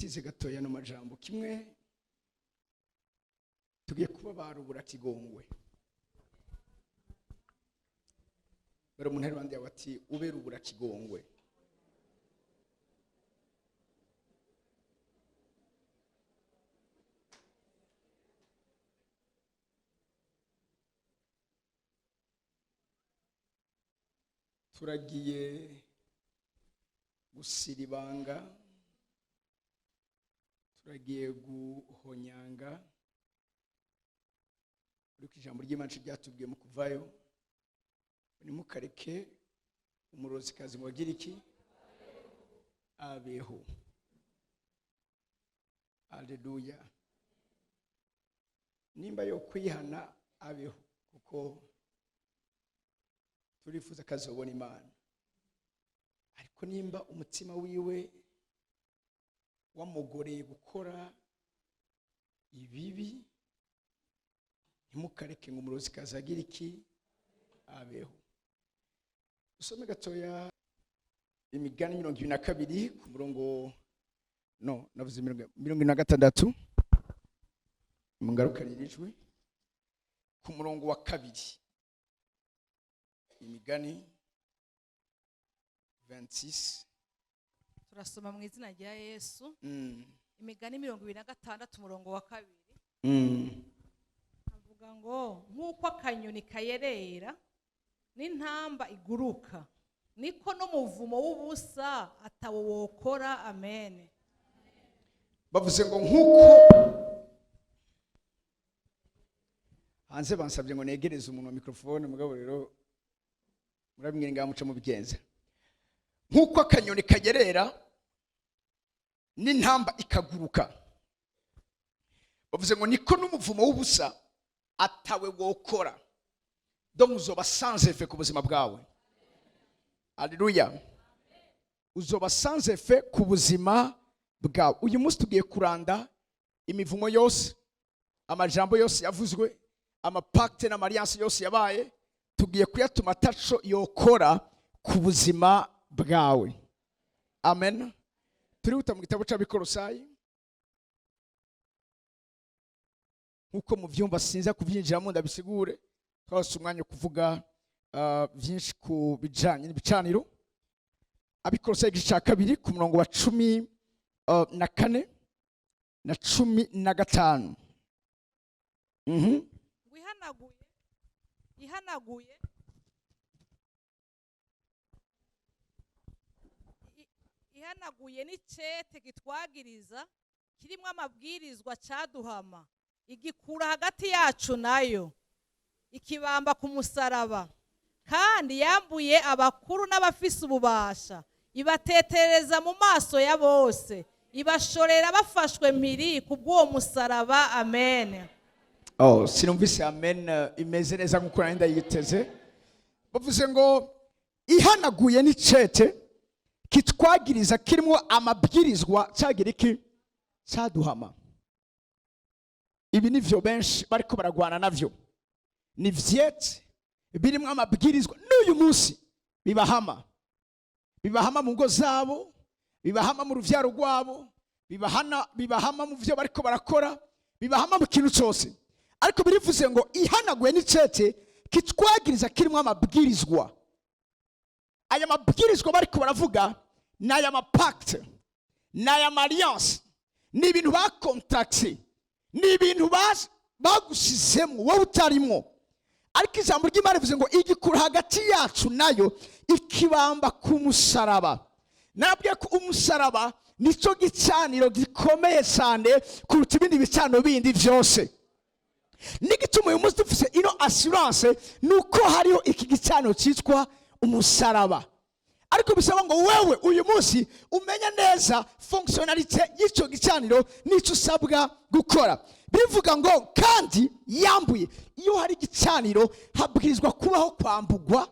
dutize gatoya no majambo kimwe tugiye kuba barubura kigongwe bero umuntu ari bandi ati ube rubura kigongwe turagiye gusiribanga turagiye guhonyanga uriko ijambo ry'Imana ryatubwiye mu kuvayo nimukareke umurozikazi ngo agire iki abeho. Haleluya. Nimba yo kwihana abeho kuko turifuza kazobona Imana, ariko nimba umutima wiwe wamugoreye gukora ibibi ntimukareke ngo umurozikazi agire iki abeho. Usome gatoya Imigani 22 ku murongo navuze 26 mungarukarijwe ku murongo wa 2. Imigani 26 turasoma mu izina rya Yesu. Imigani 26 umurongo wa 2 avuga ngo nk'uko akanyoni kayerera n'intamba iguruka niko no muvumo w'ubusa atawo wokora. Amen. Bavuze ngo nk'uko hanze bansabye ngo negereze umuntu wa mikrofone mugabo rero murabimwe ngamuca mu bigenza. Nk'uko akanyoni kagerera n'intamba ikaguruka, bavuze ngo niko n'umuvumo w'ubusa atawe wokora. Donc uzoba sans effet ku buzima bwawe. Haleluya. Uzoba sans effet ku buzima bwawe. Uyu munsi tugiye kuranda imivumo yose, amajambo yose yavuzwe, amapacte na alliance yose yabaye, tugiye kuyatuma tacho yokora ku buzima bwawe. Amen. Turihuta mu gitabo cy'Abikolosayi nkuko mu vyumba sinza kuvyinjiramo ndabisigure, twase umwanya kuvuga byinshi ku bijanye n'ibicaniro. Abikolosayi igice cya 2 ku murongo wa 14 na 15. ihanaguye n'icete gitwagiriza kirimo amabwirizwa caduhama, igikura hagati yacu nayo, ikibamba ku musaraba, kandi yambuye abakuru n'abafise ububasha, ibatetereza mu maso ya bose, ibashorera bafashwe mpiri kubw'uwo musaraba. Amen. Sinumvise amen imeze neza nkuko nanda yiteze. Bavuze ngo ihanaguye n'icete kitwagiriza kirimo amabwirizwa cyagira iki cyaduhama. Ibi nivyo benshi bariko baragwana navyo, ni vyete birimo amabwirizwa n'uyu munsi bibahama mu ngo zabo, bibahama mu ruvyaro rwabo, bibahama mu vyo bariko barakora, bibahama mu kintu cyose. Ariko birivuze ngo ihanaguye n'icete kitwagiriza kirimo amabwirizwa. Aya mabwirizwa bariko baravuga n'aya mapacte n'aya alliance, ni ibintu bakontakte, ni ibintu bagusizemo wowe utarimo. Ariko ijambo ry'Imana rivuze ngo igikura hagati yacu nayo, ikibamba ku musaraba. Nabwiye ko umusaraba nico gicaniro gikomeye cyane kuruta ibindi bicaniro bindi vyose. Nigituma uyu munsi dufise ino assurance nuko hariho iki gicaniro cyitwa umusaraba. Ariko bisaba ngo wewe uyu munsi umenya neza fonctionnalité y'ico gicaniro nico usabwa gukora. Bivuga ngo kandi yambuye, iyo hari igicaniro habwirizwa kubaho kwambugwa.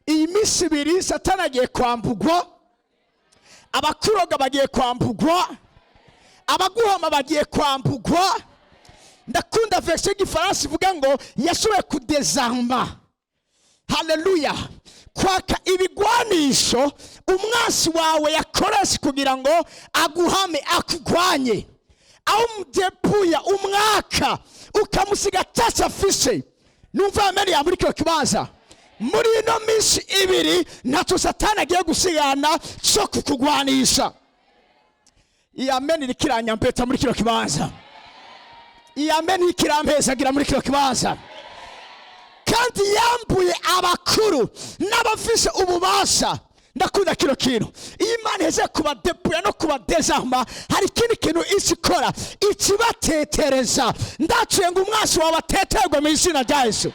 Iyi minsi 2 Satani agiye kwambugwa, abakuroga bagiye kwambugwa, abaguhama bagiye kwambugwa. Ndakunda verse y'igifaransa ivuga ngo yashoboye kudezarma. Haleluya. kwaka ibigwanisho umwansi wawe yakoresha kugira ngo aguhame akugwanye, aho umudepuya umwaka ukamusiga atacyo afise. Numva ameni ya muri kino kibanza, muri ino minsi ibiri ntacyo Satani agiye gusigana cyo kukugwanisha. Iyi ameni irikiranyambeta muri kino kibanza, iyi ameni ikirampezagira muri kino kibanza. Kandi yambuye abakuru n'abafise ububasha. Ndakunda kino kintu, Imana iheze kubadepuya no kubadezarma, hari ikindi kintu ikikora, ikibatetereza. Ndaciye ngo umwansi wawe ateterwe mu izina rya Yesu.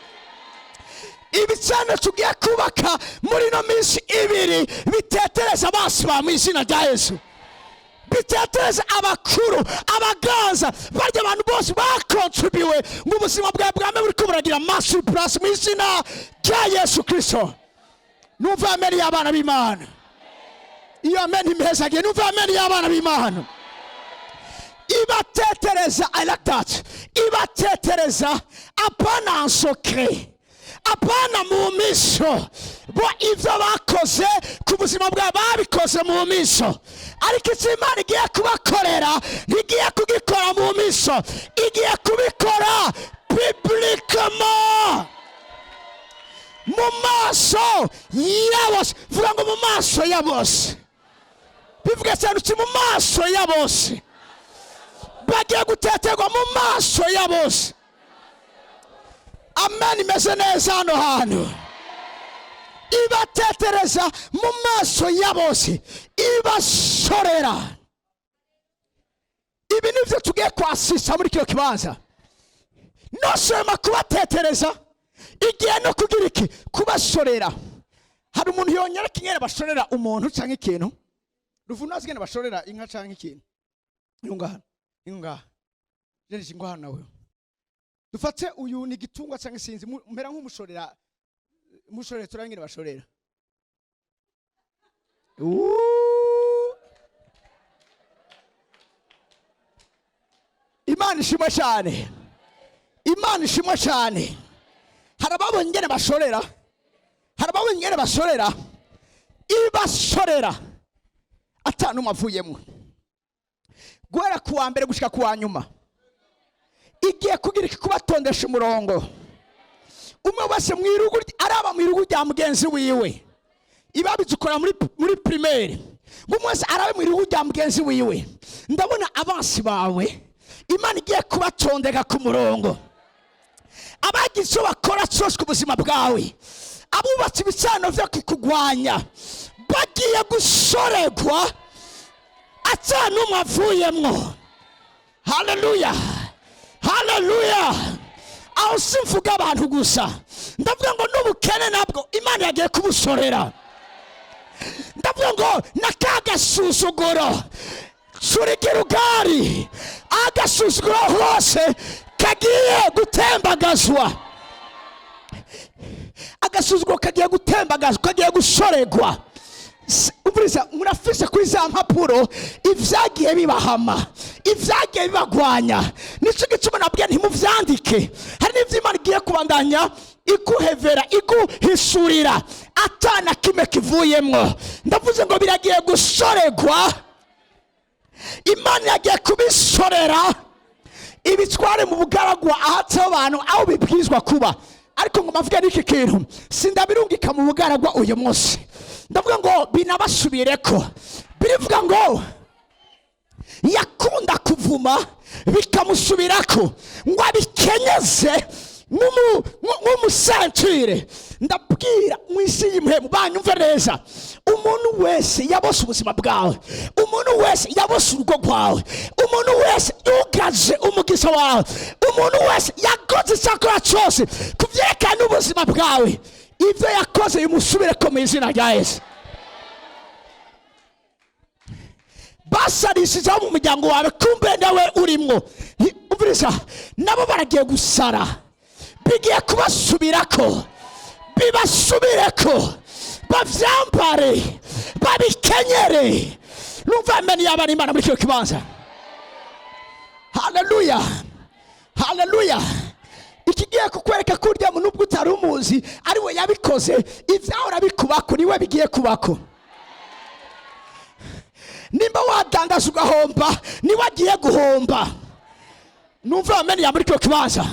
Ibicane tugiye kubaka muri ino minsi ibiri bitetereza abansi ba mu izina rya Yesu. Bitetereza abakuru, abaganza, barya abantu bose bakontribuwe mu buzima bwawe bwame buri kuburagira massive plus mu izina rya Yesu Kristo. Numva ameni y'abana b'Imana. Iyo ameni impezagiye, numva ameni y'abana b'Imana. Ibatetereza, I like that. Ibatetereza apana en secret, apana mu miso. Bo ivyo bakoze ku buzima bwawe babikoze mu miso, ariko icyo Imana igiye kubakorera ntigiye kugikora mu miso, igiye kubikora publiquement, mu maso ya bose. Vuga ngo mu maso ya bose. Bivuga cyane uti mu maso ya bose. Bagiye guteterwa mu maso ya bose. Amen. Imeze neza hano hantu. Ibatetereza mu maso ya bose, ibashorera. Ibi nivyo tugiye kwasisa muri kino kibanza. Nosema kubatetereza, igiye no kugira iki? Kubashorera. Hari umuntu yonyereka ingene bashorera umuntu canke ikintu? Ruvunazi ingene bashorera inka canke ikintu? Inga. Jeje ngo hano nawe. Dufate uyu ni gitungwa canke sinzi, mpera nk'umushorera. Mushorera turangire bashorera. Imana ishimwe cyane. Imana ishimwe cyane. Harababonye ingene bashorera. Harababonye ingene bashorera. Ibashorera atanu mavuyemo. Guhera kuwa mbere gushika kuwa nyuma. Igiye kugira kubatondesha umurongo. Umwe wese mwirugu araba mwirugu rya mugenzi wiwe. Ibabizukora muri primaire. Umwese arabe mwirugu rya mugenzi wiwe. Ndabona abansi bawe Imana igiye kubatondeka ku murongo. Abagize bakora cyose ku buzima bwawe, abubatse ibicano vyo kukugwanya, bagiye gusoregwa atanu mwavuyemwo. Hallelujah, hallelujah. Aho simvuga abantu gusa, ndavuga ngo n'ubukene nabwo Imana yagiye kubusorera. Ndavuga ngo nakagasuzuguro surigira ugari, agasuzuguro hose kagiye gutembagazwa. Agasuzuguro kagiye gutembagazwa, kagiye gusoregwa. Umuriza murafise kuri za mpapuro ivyagiye bibahama, ivyagiye bibagwanya. Nico gituma nabwiye ntimuvyandike. Hari n'ivyo Imana igiye kubandanya iguhevera, iguhisurira atana kime kivuyemwo. Ndavuze ngo biragiye gusoregwa. Imana yagiye kubisorera, ibitware mu bugaragwa ahatse abantu aho bibwizwa kuba. Ariko ngo mavuga n'iki kintu sindabirungika mu bugaragwa uyu munsi. Ndavuga ngo binabasubireko. Birivuga ngo yakunda kuvuma bikamusubirako, ngo abikenyeze nk'umusentire. Ndabwira mwisi y'imhemu banyumve neza, umuntu wese yabose ubuzima bwawe, umuntu wese yabose urugo rwawe, umuntu wese yugaje umugisha wawe, umuntu wese yakoze icyakora cyose kuvyerekana n'ubuzima bwawe, ivyo yakoze bimusubireko mu izina rya Yesu. Basarishije mu muryango wawe, kumbe nawe urimwo. Umviriza, nabo baragiye gusara, bigiye kubasubirako, bibasubireko, bavyambare, babikenyere. Numva ameni y'abana Imana muri kino kibanza. Hallelujah, hallelujah. Ikigiye kukwereka kurya mu nubwo utari umuzi ari we yabikoze, ivyahora bikubako niwe bigiye kubako. Nimba wadandaza ugahomba niwe agiye guhomba. Numva ameni ya muri cyo kibanza,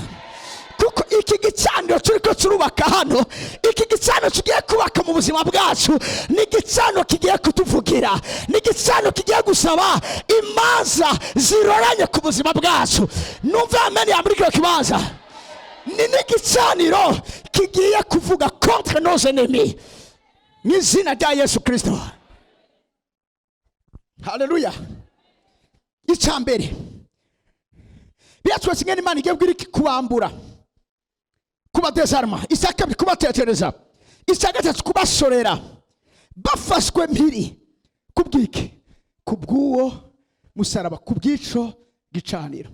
kuko iki gicaniro turiko turubaka hano, iki gicaniro kigiye kubaka mu buzima bwacu, ni gicaniro kigiye kutuvugira, ni gicaniro kigiye gusaba imanza ziroranye ku buzima bwacu. Numva ameni ya muri cyo kibanza, ni gicaniro kigiye kuvuga contre nos ennemis n'izina rya Yesu Kristo. Haleluya. Icambere biratwese ngene Imana igiye bwira kubambura, kuba desarma, isaka kubatetereza, isaka kubasorera bafashwe mpiri kubwiki, kubwuwo musaraba, kubwico gicaniro.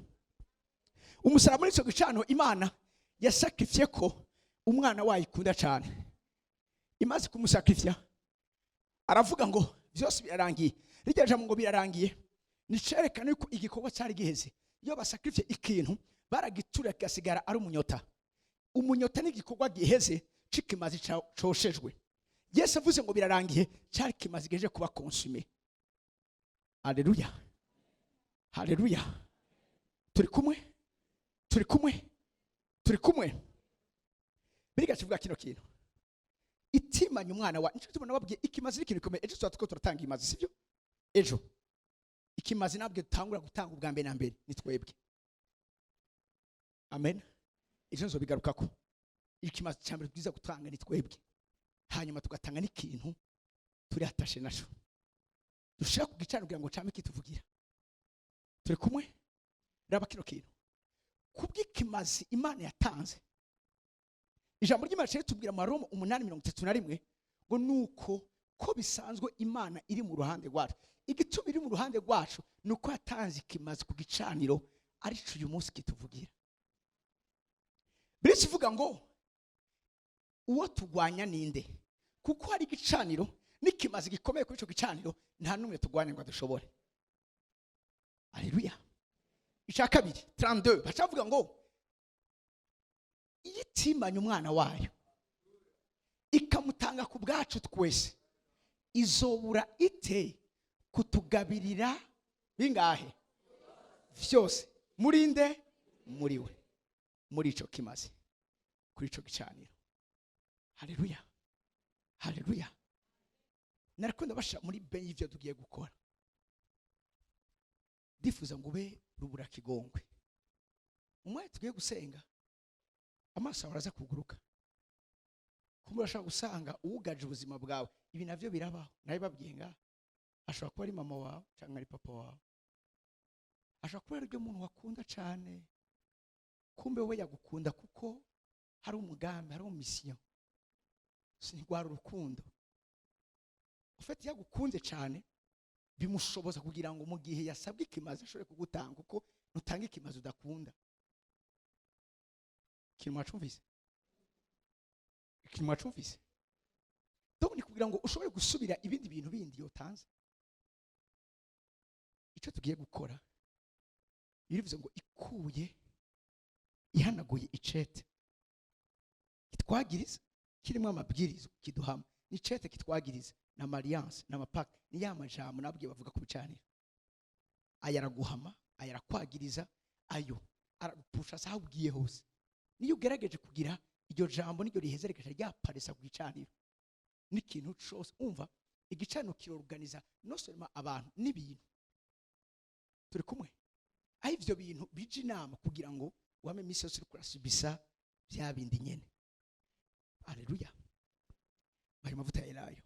Umusaraba muri cyo gicaniro Imana yasakifye ko umwana wayikunda cyane, imaze kumusakifya aravuga ngo byose birarangiye. Rijya jambo ngo birarangiye nicerekana yuko igikorwa cyari giheze. Iyo basakifye ikintu baragitura kigasigara ari umunyota. Umunyota ni igikorwa giheze cikimazi coshejwe. Yesu avuze ngo birarangiye, cyari kimazi geje kuba consume. Haleluya, haleluya. Turi kumwe, turi kumwe, turi kumwe. Biriga kivuga kino kintu, itimanye umwana wa nicyo tubona babwiye ikimazi ikintu gikomeye. Ejo twatwo turatanga imazi, sivyo? Ejo ikimazi nabwe dutangura gutanga ubwa mbere na mbere ni twebwe. Amen. Ejo nzo bigarukako ikimazi cyambere twiza gutanga ni twebwe, hanyuma tugatanga n'ikintu turi hatashe naco dushaka kugicana kugira ngo came kituvugira. Turi kumwe? Raba kino kintu kubw'ikimazi Imana yatanze. Ijambo ry'Imana tubwira mu Roma 8:31 ngo nuko ko bisanzwe Imana iri mu ruhande rwacu. Igituma iri mu ruhande rwacu nuko yatanze ikimazi ku gicaniro ari cyo uyu munsi kituvugira. Biri kivuga ngo uwo tugwanya ninde, kuko hari igicaniro n'ikimazi gikomeye kuri cyo gicaniro, nta numwe tugwanya ngo adushobore. Haleluya. Icya kabiri 32 bacavuga ngo iyitimanye umwana wayo ikamutanga ku bwacu twese, izobura ite kutugabirira bingahe vyose murinde muri we, muri ico kimazi, kuri ico gicaniro. Haleluya, haleluya. Narakunda basha muri benyi ivyo tugiye gukora, difuza ngo ube rubura kigongwe. Umwe tugiye gusenga amaso araza kuguruka, kumurashaka gusanga ugaje ubuzima bwawe. Ibi navyo birabaho, naye babyenga ashobora kuba ari mama wawe cyangwa ari papa wawe, ashobora kuba ari umuntu wakunda cyane, kumbe we yagukunda kuko hari umugambi, hari umisiyo, sinigwara urukundo. Ufite yagukunze cyane bimushoboza kugira ngo mu gihe yasabwe ikimazi ashobore kugutanga, kuko nutanga ikimazi udakunda. Kimwacumvise, kimwacumvise. Donc ni kugira ngo ushobore gusubira ibindi bintu bindi yotanze. Icyo tugiye gukora birivuze ngo ikuye ihanaguye icete kitwagiriza, kirimo amabwirizo kiduhama, ni icete kitwagiriza na alliance na mapaka, ni ya majambo nabwiye bavuga ku bicaniro. Ayaraguhama, ayarakwagiriza, ayo aragupusha sahubwiye hose. Niyo ugerageje kugira iryo jambo n'iryo rihezerekeje ryaparesa ku gicaniro n'ikintu cyose, umva igicaniro kirorganiza no sema abantu n'ibintu. Turi kumwe? Aho ivyo bintu bije inama kugira ngo wame misi yose kurasubisa bya bindi nyene. Haleluya. Bari mavuta yelayo.